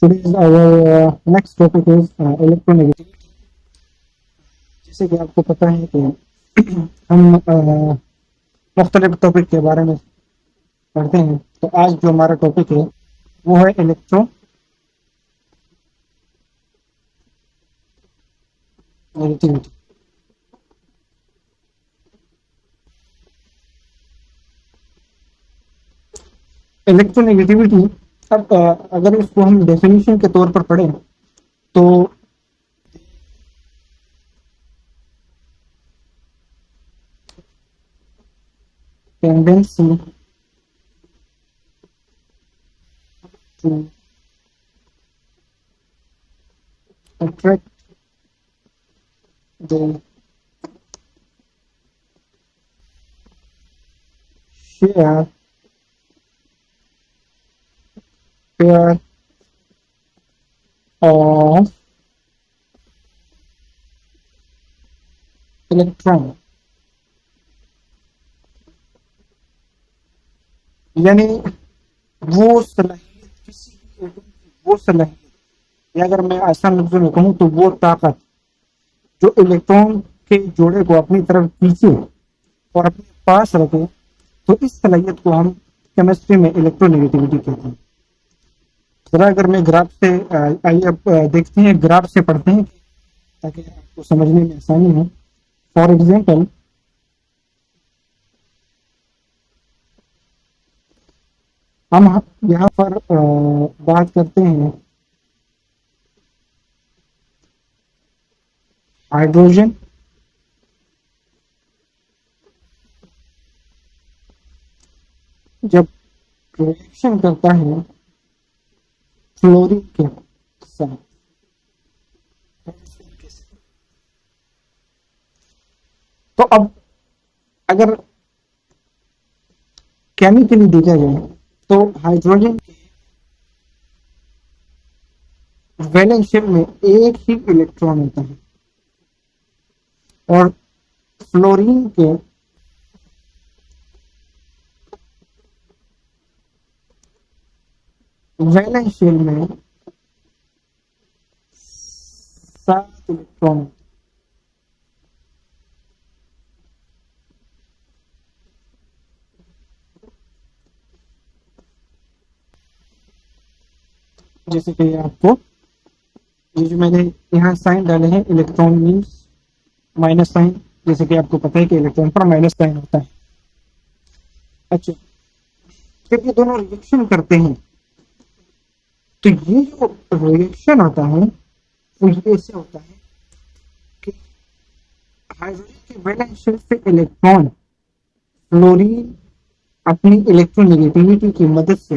Today's our next topic is electronegativity. जैसे कि आपको पता है कि हम मुख्तलिफ टॉपिक के बारे में पढ़ते हैं, तो आज जो हमारा टॉपिक है वो है इलेक्ट्रोनेगेटिविटी. इलेक्ट्रोनेगेटिविटी, अब अगर इसको हम डेफिनेशन के तौर पर पढ़ें तो tendency to attract the share pair of electron, यानी वो सलाहियत, किसी भी एटम की वो सलाहियत, या अगर मैं आसान लफ्जों में कहूँ तो वो ताकत जो इलेक्ट्रॉन के जोड़े को अपनी तरफ खींचे और अपने पास रखे, तो इस सलाहियत को हम केमिस्ट्री में इलेक्ट्रोनेगेटिविटी कहते हैं. जरा अगर मैं ग्राफ से आइए अब देखते हैं, ग्राफ से पढ़ते हैं ताकि आपको समझने में आसानी हो. फॉर एग्जाम्पल, हम यहाँ पर बात करते हैं हाइड्रोजन, जब रिएक्शन करता है फ्लोरीन के साथ, तो अब अगर केमिकली देखा जाए तो हाइड्रोजन के वैलेंस शेल में एक ही इलेक्ट्रॉन होता है और फ्लोरीन के वैलेंस शेल में 7 इलेक्ट्रॉन. जैसे कि आपको ये जो मैंने यहाँ साइन डाले हैं, इलेक्ट्रॉन मीन्स माइनस साइन, जैसे कि आपको पता है कि इलेक्ट्रॉन पर माइनस साइन होता है. अच्छा, जब ये दोनों रिएक्शन करते हैं तो ये जो रिएक्शन होता है वो ये ऐसे होता है कि हाइड्रोजन के वैलेंस शेल से इलेक्ट्रॉन फ्लोरीन अपनी इलेक्ट्रोनेगेटिविटी की मदद से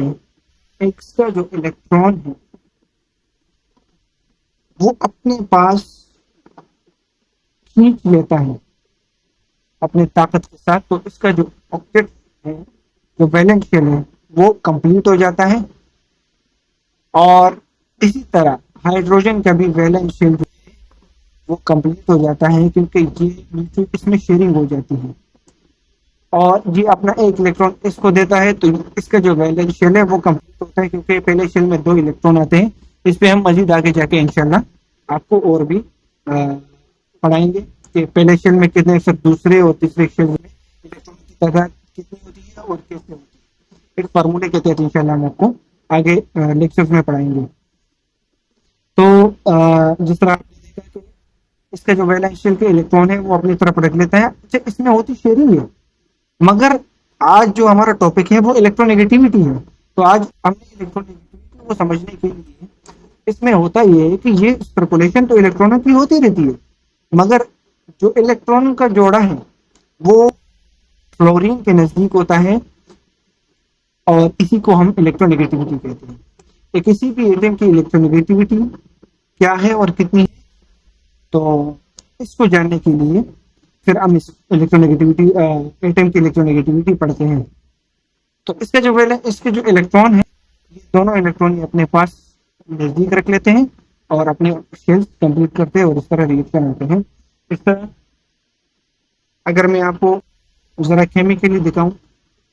एक्स्ट्रा जो इलेक्ट्रॉन है वो अपने पास खींच लेता है अपने ताकत के साथ. तो इसका जो ऑक्टेट है, जो वैलेंस शेल है, वो कंप्लीट हो जाता है. और इसी तरह हाइड्रोजन का भी वैलेंस शेल जो है वो कंप्लीट हो जाता है, क्योंकि ये म्यूचुअल इसमें शेयरिंग हो जाती है और ये अपना एक इलेक्ट्रॉन इसको देता है, तो इसका जो वैलेंस शेल है वो कंप्लीट होता है, क्योंकि पहले शेल में 2 इलेक्ट्रॉन आते हैं. इस पे हम मजीद आगे जाके इंशाल्लाह आपको और भी पढ़ाएंगे कि पहले शेल में कितने, फिर दूसरे और तीसरे शेल में इलेक्ट्रॉन की तादाद कितनी होती है और कैसे होती है. एक फार्मूले के तहत इंशाल्लाह हम आपको आगे लेक्चर्स में पढ़ाएंगे. तो जिस तरह आपने देखा कि इसका जो वैलेंस शेल के इलेक्ट्रॉन है वो अपनी तरफ रख लेता है. अच्छा, इसमें होती शेयरिंग है, मगर आज जो हमारा टॉपिक है वो इलेक्ट्रोनेगेटिविटी है. तो आज हमने इलेक्ट्रोनेगेटिविटी को समझने के लिए इसमें होता ये है कि ये सर्कुलेशन तो इलेक्ट्रॉनों की होती रहती है, मगर जो इलेक्ट्रॉन का जोड़ा है वो फ्लोरीन के नजदीक होता है और इसी को हम इलेक्ट्रोनेगेटिविटी कहते हैं. कि किसी भी एटम की इलेक्ट्रोनेगेटिविटी क्या है और कितनी है, तो इसको जानने के लिए फिर हम इस इलेक्ट्रोनेगेटिविटी एटम की इलेक्ट्रोनेगेटिविटी पढ़ते हैं. तो इसके जो इलेक्ट्रॉन है, ये दोनों इलेक्ट्रॉन अपने पास नजदीक रख लेते हैं और अपने शेल्स कंप्लीट करते हैं और इस तरह रिएक्शन होते हैं. इस तरह अगर मैं आपको जरा केमिकली दिखाऊं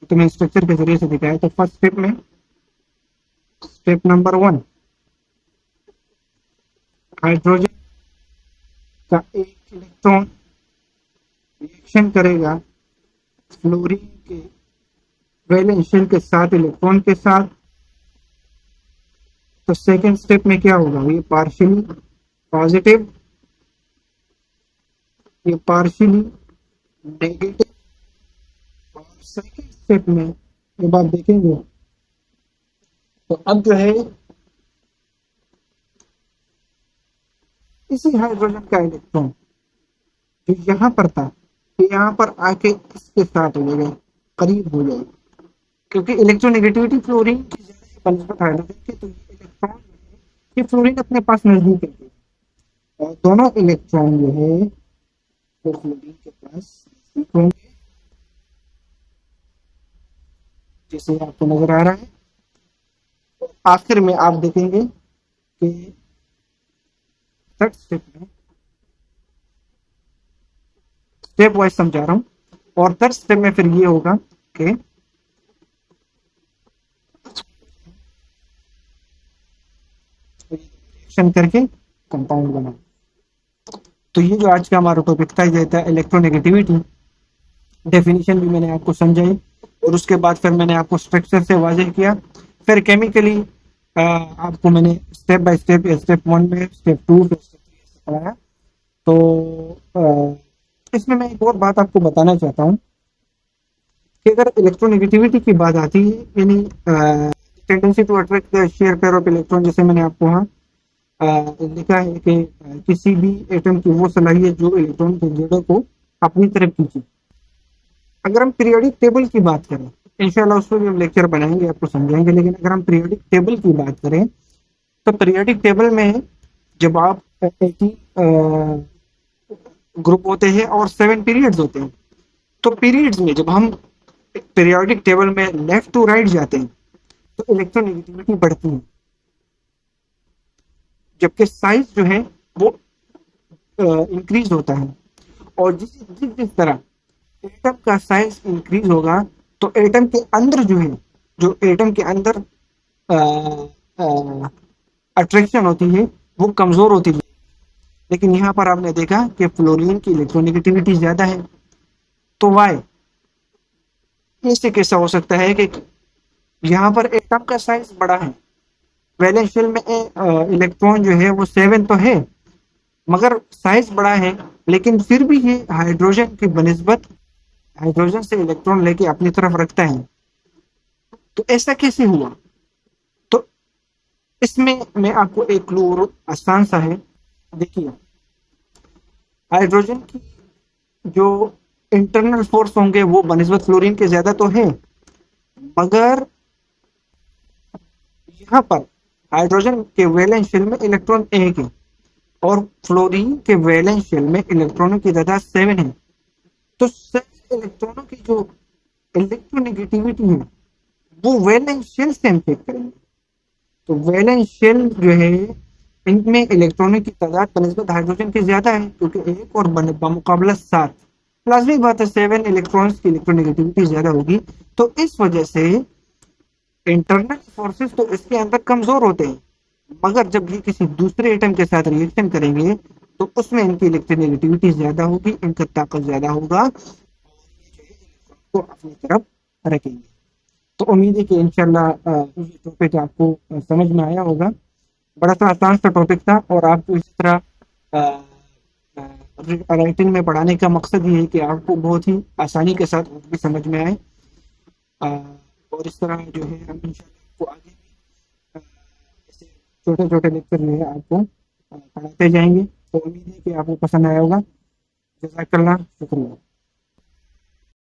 तो मैं स्ट्रक्चर के जरिए से दिखाया। तो फर्स्ट स्टेप में, स्टेप नंबर 1, हाइड्रोजन का एक इलेक्ट्रॉन रिएक्शन करेगा फ्लोरीन के वैलेंस शेल के साथ, इलेक्ट्रॉन के साथ। तो सेकेंड स्टेप में क्या होगा, ये पार्शियली पॉजिटिव, ये पार्शियली नेगेटिव। और सेकेंड स्टेप में जब आप देखेंगे तो अब जो है इसी हाइड्रोजन का इलेक्ट्रॉन जो यहाँ पर था, ये यहाँ पर आके इसके साथ हो जाएगा, करीब हो जाएगा, क्योंकि इलेक्ट्रोनेगेटिविटी फ्लोरीन की ज्यादा बनस्पत हाइड्रोजन की। तो ये इलेक्ट्रॉन जो है ये फ्लोरीन अपने पास नजदीक है, और दोनों इलेक्ट्रॉन जो है वो फ्लोरीन के पास नजदीक होंगे, जैसे आपको नजर आ रहा है। तो आखिर में आप देखेंगे कि थर्ड स्टेप में, स्टेप वाइज समझा रहा हूँ, और थर्ड स्टेप में फिर ये होगा कि रिएक्शन करके कंपाउंड बना। तो ये जो आज का हमारा टॉपिक था, ये था इलेक्ट्रोनेगेटिविटी। डेफिनेशन भी मैंने आपको समझाई, और उसके बाद फिर मैंने आपको स्ट्रक्चर से वाज़ेह किया। फिर केमिकली आपको मैंने स्टेप बाय स्टेप, स्टेप 1 में, स्टेप 2, फिर स्टेप 3 पढ़ाया। तो इसमें मैं एक और बात आपको बताना चाहता हूँ कि अगर इलेक्ट्रोनेगेटिविटी की बात आती है, यानी tendency to attract the share pair of electron, जैसे मैंने आपको वहाँ लिखा है कि किसी भी एटम की वो सलाहियत जो इलेक्ट्रॉन के जोड़े को अपनी तरफ खींचे। अगर हम पीरियोडिक टेबल की बात करें, इंशाल्लाह उस पर भी हम लेक्चर बनाएंगे, आपको समझाएंगे, लेकिन अगर हम पीरियोडिक टेबल की बात करें तो पीरियोडिक टेबल में जब आप 80 ग्रुप होते हैं और 7 पीरियड्स होते हैं, तो पीरियड्स में जब हम पीरियोडिक टेबल में लेफ्ट टू राइट जाते हैं तो इलेक्ट्रोनेगेटिविटी बढ़ती है, जबकि साइज जो है वो इंक्रीज होता है। और जिस जिस जिस तरह एटम का साइज इंक्रीज होगा तो एटम के अंदर जो है, जो एटम के अंदर अट्रैक्शन होती है वो कमजोर होती है। लेकिन यहाँ पर आपने देखा कि फ्लोरीन की इलेक्ट्रोनेगेटिविटी ज्यादा है। तो वाई, इससे कैसा हो सकता है कि यहाँ पर एटम का साइज बड़ा है, वैलेंस शेल में इलेक्ट्रॉन जो है वो 7 तो है, मगर साइज बड़ा है, लेकिन फिर भी ये हाइड्रोजन की बनिस्बत हाइड्रोजन से इलेक्ट्रॉन लेके अपनी तरफ रखता है। तो ऐसा कैसे हुआ? तो इसमें मैं आपको एक क्लू और आसान सा है। देखिए, हाइड्रोजन की जो इंटरनल फोर्स होंगे वो बनिस्बत फ्लोरीन के ज्यादा तो है, मगर यहाँ पर हाइड्रोजन के वैलेंस शेल में इलेक्ट्रॉन एक है और फ्लोरीन के वैलेंस शेल में इलेक्ट्रॉनों की तादाद 7 है। तो 7 इलेक्ट्रॉनों की जो इलेक्ट्रोनेगेटिविटी है वो वैलेंस शेल से हम चेक करेंगे। तो वैलेंस शेल जो है इनमें इलेक्ट्रॉनों की तादाद बनिस्बत हाइड्रोजन की ज्यादा है, क्योंकि एक और बमुकाबला 7। लाजमी बात है 7 इलेक्ट्रॉन्स की इलेक्ट्रोनेगेटिविटी ज्यादा होगी। तो इस वजह से इंटरनल फोर्सेस तो इसके अंदर कमजोर होते हैं, मगर जब ये किसी दूसरे एटम के साथ रिएक्शन करेंगे तो उसमें इनकी इलेक्ट्रोनेगेटिविटी ज्यादा होगी, इनका ताकत ज्यादा होगा, तो अपनी तरफ रखेंगे। तो उम्मीद है कि इंशाल्लाह ये टॉपिक आपको समझ में आया होगा। बड़ा सा आसान सा टॉपिक था, और आपको इस तरह राइटिंग में पढ़ाने का मकसद ये है कि आपको बहुत ही आसानी के साथ भी समझ में आए। और इस तरह जो है हम इंशाल्लाह आपको आगे भी ऐसे छोटे छोटे लेक्चर जो है आपको पढ़ाते जाएंगे। तो उम्मीद है कि आपको पसंद आया होगा। जज़ाकल्लाह, शुक्रिया।